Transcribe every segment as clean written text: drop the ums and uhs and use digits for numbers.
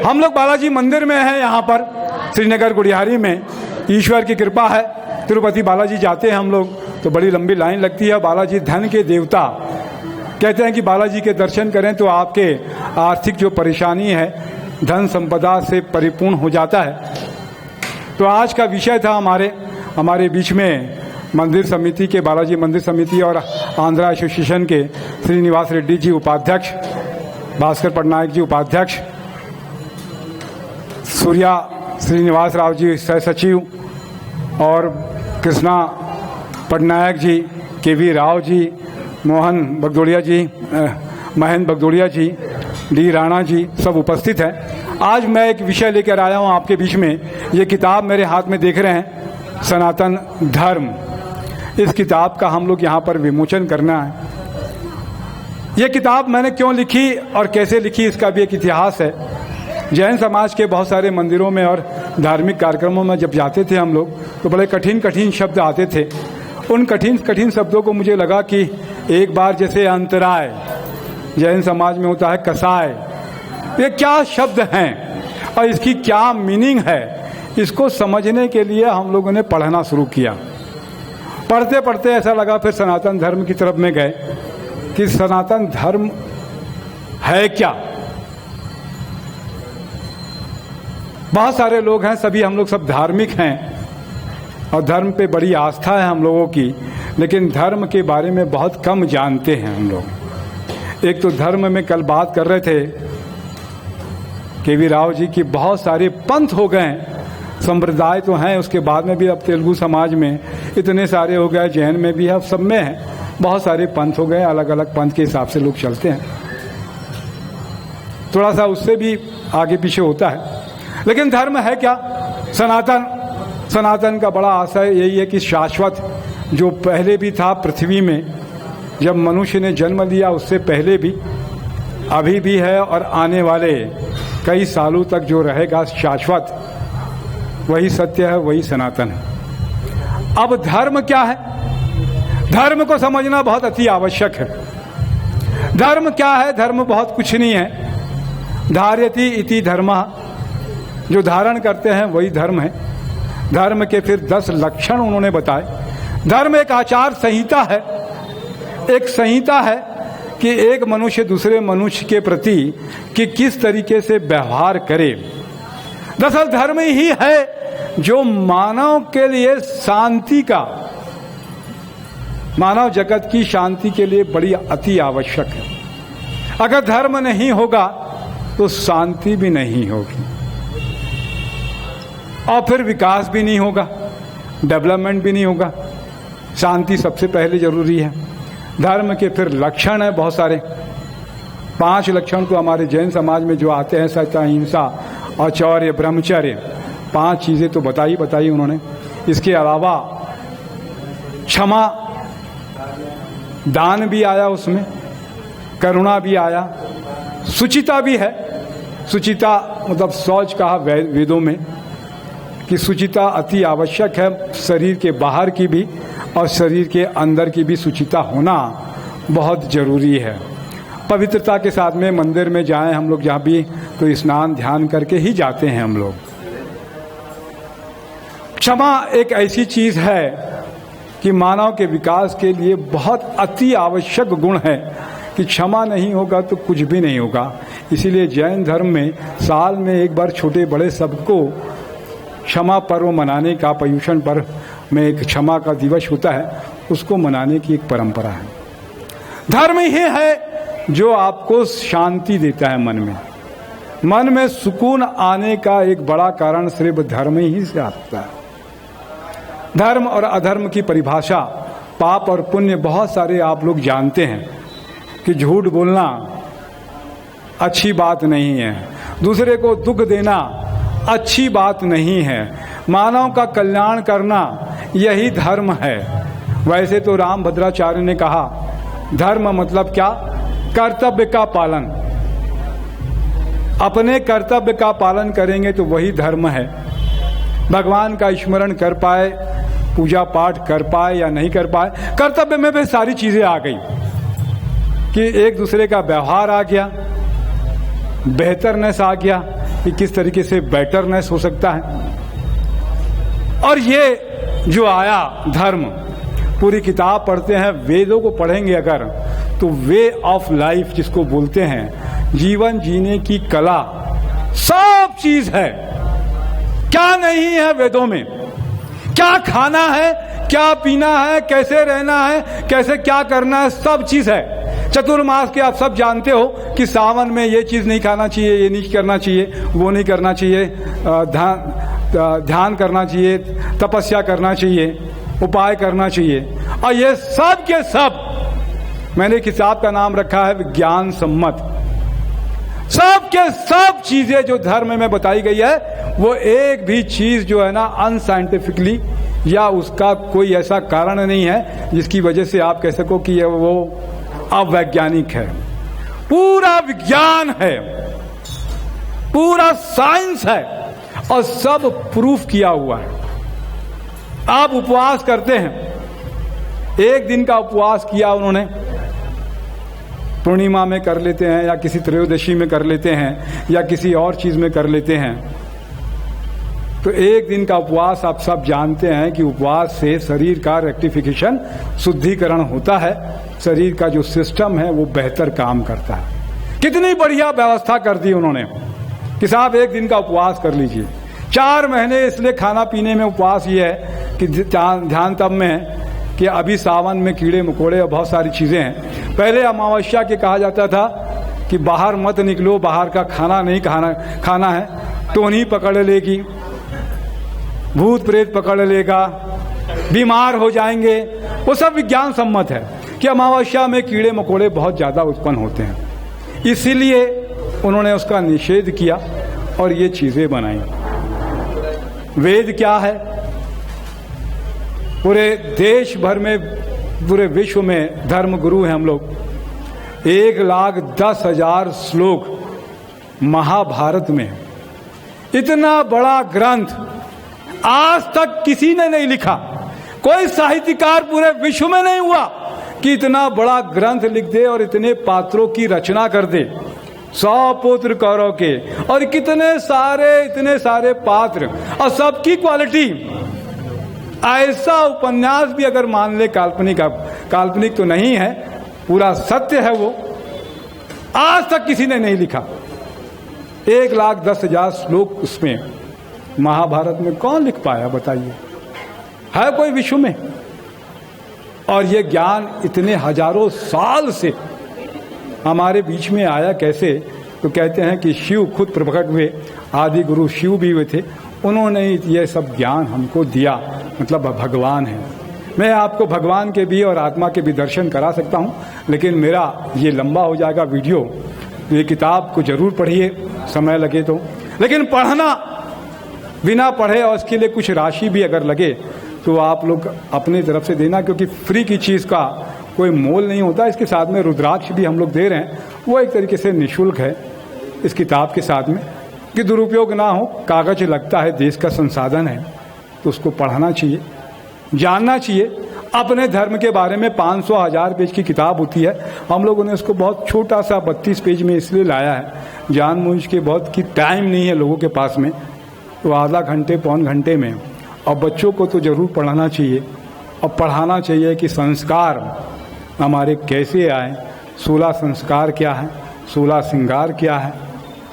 हम लोग बालाजी मंदिर में हैं, यहाँ पर श्रीनगर गुड़ियारी में। ईश्वर की कृपा है, तिरुपति बालाजी जाते हैं हम लोग तो बड़ी लंबी लाइन लगती है। बालाजी धन के देवता, कहते हैं कि बालाजी के दर्शन करें तो आपके आर्थिक जो परेशानी है धन संपदा से परिपूर्ण हो जाता है। तो आज का विषय था हमारे बीच में मंदिर समिति के, बालाजी मंदिर समिति और आंध्रा एसोसिएशन के श्रीनिवास रेड्डी जी उपाध्यक्ष, भास्कर पटनायक जी उपाध्यक्ष, सूर्या श्रीनिवास राव जी सह सचिव और कृष्णा पटनायक जी, केवी राव जी, मोहन बगदोड़िया जी, महेंद्र बगदोड़िया जी, डी राणा जी सब उपस्थित हैं। आज मैं एक विषय लेकर आया हूं आपके बीच में। ये किताब मेरे हाथ में देख रहे हैं, सनातन धर्म। इस किताब का हम लोग यहाँ पर विमोचन करना है। ये किताब मैंने क्यों लिखी और कैसे लिखी, इसका भी एक इतिहास है। जैन समाज के बहुत सारे मंदिरों में और धार्मिक कार्यक्रमों में जब जाते थे हम लोग तो बड़े कठिन कठिन शब्द आते थे। उन कठिन कठिन शब्दों को मुझे लगा कि एक बार जैसे अंतराय, जैन समाज में होता है कसाय, ये क्या शब्द हैं और इसकी क्या मीनिंग है, इसको समझने के लिए हम लोगों ने पढ़ना शुरू किया। पढ़ते पढ़ते ऐसा लगा, फिर सनातन धर्म की तरफ में गए कि सनातन धर्म है क्या। बहुत सारे लोग हैं, सभी हम लोग सब धार्मिक हैं और धर्म पे बड़ी आस्था है हम लोगों की, लेकिन धर्म के बारे में बहुत कम जानते हैं हम लोग। एक तो धर्म में कल बात कर रहे थे केवी राव जी की, बहुत सारे पंथ हो गए, संप्रदाय तो हैं, उसके बाद में भी अब तेलुगु समाज में इतने सारे हो गए, जैन में भी है, सब में है, बहुत सारे पंथ हो गए, अलग अलग पंथ के हिसाब से लोग चलते हैं। थोड़ा सा उससे भी आगे पीछे होता है, लेकिन धर्म है क्या? सनातन का बड़ा आशय यही है कि शाश्वत, जो पहले भी था पृथ्वी में, जब मनुष्य ने जन्म लिया उससे पहले भी, अभी भी है और आने वाले कई सालों तक जो रहेगा शाश्वत, वही सत्य है, वही सनातन है। अब धर्म क्या है? धर्म को समझना बहुत अति आवश्यक है। धर्म क्या है? धर्म बहुत कुछ नहीं है। धार्यति इति धर्मः, जो धारण करते हैं वही धर्म है। धर्म के फिर 10 लक्षण उन्होंने बताए। धर्म एक आचार संहिता है, एक संहिता है कि एक मनुष्य दूसरे मनुष्य के प्रति कि किस तरीके से व्यवहार करे। दरअसल धर्म ही है जो मानव के लिए शांति का, मानव जगत की शांति के लिए बड़ी अति आवश्यक है। अगर धर्म नहीं होगा तो शांति भी नहीं होगी और फिर विकास भी नहीं होगा, डेवलपमेंट भी नहीं होगा। शांति सबसे पहले जरूरी है। धर्म के फिर लक्षण है बहुत सारे, 5 लक्षण तो हमारे जैन समाज में जो आते हैं, सत्य, अहिंसा, औचौर्य, ब्रह्मचर्य, 5 चीजें तो बताई उन्होंने। इसके अलावा क्षमा, दान भी आया उसमें, करुणा भी आया, सुचिता भी है। सुचिता मतलब शौच कहा वेदों में कि सुचिता अति आवश्यक है, शरीर के बाहर की भी और शरीर के अंदर की भी सुचिता होना बहुत जरूरी है। पवित्रता के साथ में मंदिर में जाएं हम लोग जहाँ भी, तो स्नान ध्यान करके ही जाते हैं हम लोग। क्षमा एक ऐसी चीज है कि मानव के विकास के लिए बहुत अति आवश्यक गुण है कि क्षमा नहीं होगा तो कुछ भी नहीं होगा। इसीलिए जैन धर्म में साल में एक बार छोटे बड़े सबको क्षमा पर्व मनाने का, पर्युषण पर्व में एक क्षमा का दिवस होता है, उसको मनाने की एक परंपरा है। धर्म ही है जो आपको शांति देता है मन में सुकून आने का एक बड़ा कारण सिर्फ धर्म ही से आता है। धर्म और अधर्म की परिभाषा, पाप और पुण्य बहुत सारे आप लोग जानते हैं कि झूठ बोलना अच्छी बात नहीं है, दूसरे को दुख देना अच्छी बात नहीं है, मानव का कल्याण करना यही धर्म है। वैसे तो रामभद्राचार्य ने कहा धर्म मतलब क्या? कर्तव्य का पालन। अपने कर्तव्य का पालन करेंगे तो वही धर्म है। भगवान का स्मरण कर पाए, पूजा पाठ कर पाए या नहीं कर पाए, कर्तव्य में भी सारी चीजें आ गई कि एक दूसरे का व्यवहार आ गया, बेहतरनेस आ गया कि किस तरीके से बेटरनेस हो सकता है। और ये जो आया धर्म, पूरी किताब पढ़ते हैं, वेदों को पढ़ेंगे अगर, तो वे ऑफ लाइफ जिसको बोलते हैं, जीवन जीने की कला, सब चीज है। क्या नहीं है वेदों में? क्या खाना है, क्या पीना है, कैसे रहना है, कैसे क्या करना है, सब चीज है। चतुर्मास के आप सब जानते हो कि सावन में ये चीज नहीं खाना चाहिए, ये नहीं करना चाहिए, वो नहीं करना चाहिए, ध्यान करना चाहिए, तपस्या करना चाहिए, उपाय करना चाहिए। और ये सब के सब, मैंने किताब का नाम रखा है विज्ञान सम्मत। सब के सब चीजें जो धर्म में बताई गई है, वो एक भी चीज जो है ना अनसाइंटिफिकली, या उसका कोई ऐसा कारण नहीं है जिसकी वजह से आप कह सको कि ये वो अवैज्ञानिक है। पूरा विज्ञान है, पूरा साइंस है, और सब प्रूफ किया हुआ है। आप उपवास करते हैं, एक दिन का उपवास किया उन्होंने, पूर्णिमा में कर लेते हैं, या किसी त्रयोदशी में कर लेते हैं, या किसी और चीज में कर लेते हैं। तो एक दिन का उपवास आप सब जानते हैं कि उपवास से शरीर का रेक्टिफिकेशन, शुद्धिकरण होता है, शरीर का जो सिस्टम है वो बेहतर काम करता है। कितनी बढ़िया व्यवस्था कर दी उन्होंने कि साहब एक दिन का उपवास कर लीजिए। 4 महीने इसलिए खाना पीने में उपवास ये है कि ध्यान तब में है कि अभी सावन में कीड़े मकोड़े और बहुत सारी चीजें हैं। पहले अमावस्या के कहा जाता था कि बाहर मत निकलो, बाहर का खाना नहीं खाना है, तो उन्हीं पकड़ लेगी, भूत प्रेत पकड़ लेगा, बीमार हो जाएंगे। वो सब विज्ञान सम्मत है कि अमावस्या में कीड़े मकोड़े बहुत ज्यादा उत्पन्न होते हैं, इसीलिए उन्होंने उसका निषेध किया और ये चीजें बनाई। वेद क्या है? पूरे देश भर में, पूरे विश्व में धर्म गुरु हैं हम लोग। 1,10,000 श्लोक महाभारत में। इतना बड़ा ग्रंथ आज तक किसी ने नहीं लिखा, कोई साहित्यकार पूरे विश्व में नहीं हुआ कि इतना बड़ा ग्रंथ लिख दे और इतने पात्रों की रचना कर दे। 100 पुत्र कौरव के, और इतने सारे पात्र, और सबकी क्वालिटी। ऐसा उपन्यास भी अगर मान ले काल्पनिक तो नहीं है, पूरा सत्य है वो, आज तक किसी ने नहीं लिखा। 1,10,000 श्लोक उसमें, महाभारत में कौन लिख पाया बताइए? है कोई विश्व में? और ये ज्ञान इतने हजारों साल से हमारे बीच में आया कैसे? तो कहते हैं कि शिव खुद प्रकट हुए, आदि गुरु शिव भी हुए थे, उन्होंने ये सब ज्ञान हमको दिया, मतलब भगवान है। मैं आपको भगवान के भी और आत्मा के भी दर्शन करा सकता हूँ, लेकिन मेरा ये लंबा हो जाएगा वीडियो। ये किताब को जरूर पढ़िए, समय लगे तो, लेकिन पढ़ना, बिना पढ़े और उसके लिए कुछ राशि भी अगर लगे तो आप लोग अपनी तरफ से देना, क्योंकि फ्री की चीज़ का कोई मोल नहीं होता। इसके साथ में रुद्राक्ष भी हम लोग दे रहे हैं, वो एक तरीके से निःशुल्क है इस किताब के साथ में, कि दुरुपयोग ना हो। कागज लगता है, देश का संसाधन है, तो उसको पढ़ना चाहिए, जानना चाहिए। अपने धर्म के बारे में 500-1000 पेज की किताब होती है, हम लोगों ने उसको बहुत छोटा सा 32 पेज में इसलिए लाया है, जानबूझ के, बहुत की टाइम नहीं है लोगों के पास में, तो आधा घंटे पौन घंटे में। और बच्चों को तो जरूर पढ़ाना चाहिए, और पढ़ाना चाहिए कि संस्कार हमारे कैसे आए, 16 संस्कार क्या है, 16 श्रृंगार क्या है,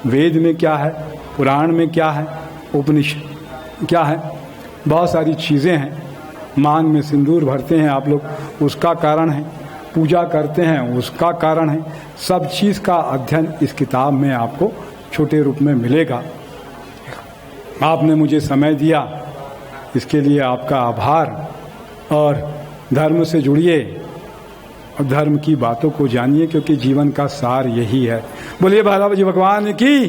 वेद में क्या है, पुराण में क्या है, उपनिषद क्या है, बहुत सारी चीज़ें हैं। मांग में सिंदूर भरते हैं आप लोग, उसका कारण है, पूजा करते हैं उसका कारण है। सब चीज़ का अध्ययन इस किताब में आपको छोटे रूप में मिलेगा। आपने मुझे समय दिया, इसके लिए आपका आभार। और धर्म से जुड़िए और धर्म की बातों को जानिए, क्योंकि जीवन का सार यही है। बोलिए बालाजी भगवान की।